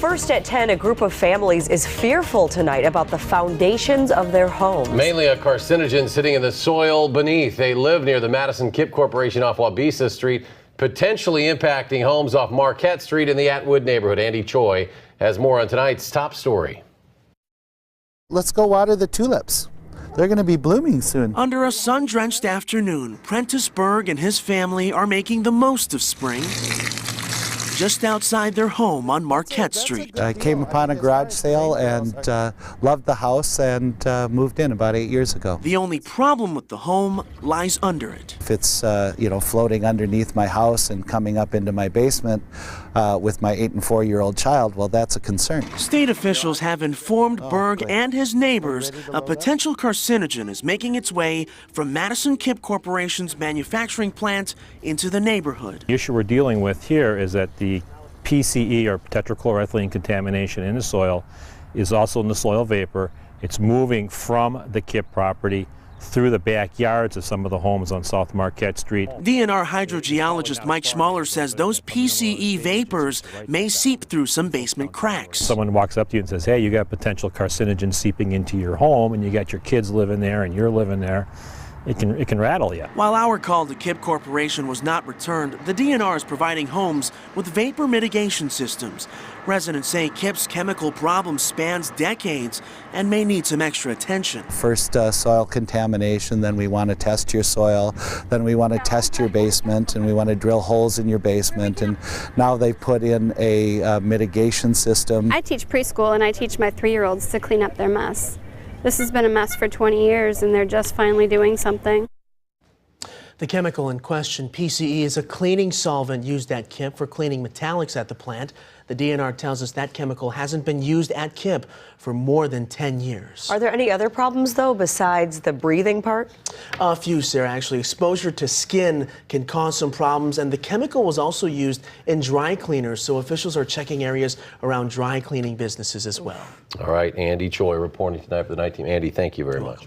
First at 10, a group of families is fearful tonight about the foundations of their homes. Mainly a carcinogen sitting in the soil beneath. They live near the Madison-Kipp Corporation off Wabisa Street, potentially impacting homes off Marquette Street in the Atwood neighborhood. Andy Choi has more on tonight's top story. Let's go water the tulips. They're going to be blooming soon. Under a sun-drenched afternoon, Prentice Berg and his family are making the most of spring just outside their home on Marquette Street. I came upon a garage sale and loved the house and moved in about 8 years ago. The only problem with the home lies under it. If it's floating underneath my house and coming up into my basement with my 8 and 4-year-old child, well, that's a concern. State officials have informed Berg and his neighbors a potential carcinogen is making its way from Madison-Kipp Corporation's manufacturing plant into the neighborhood. The issue we're dealing with here is that the PCE, or tetrachloroethylene contamination in the soil, is also in the soil vapor. It's moving from the Kipp property through the backyards of some of the homes on South Marquette Street. DNR hydrogeologist Mike Schmaller says those PCE vapors may seep through some basement cracks. Someone walks up to you and says, hey, you got potential carcinogen seeping into your home, and you got your kids living there and you're living there. It can rattle you. While our call to Kipp Corporation was not returned, the DNR is providing homes with vapor mitigation systems. Residents say Kipp's chemical problem spans decades and may need some extra attention. First soil contamination, then we want to test your soil, then we want to test your basement, and we want to drill holes in your basement, and now they've put in a mitigation system. I teach preschool and I teach my 3-year-olds to clean up their mess. This has been a mess for 20 years, and they're just finally doing something. The chemical in question, PCE, is a cleaning solvent used at Kipp for cleaning metallics at the plant. The DNR tells us that chemical hasn't been used at Kipp for more than 10 years. Are there any other problems, though, besides the breathing part? A few, Sarah. Actually, exposure to skin can cause some problems, and the chemical was also used in dry cleaners, so officials are checking areas around dry cleaning businesses as well. All right, Andy Choi reporting tonight for the night team. Andy, thank you very much.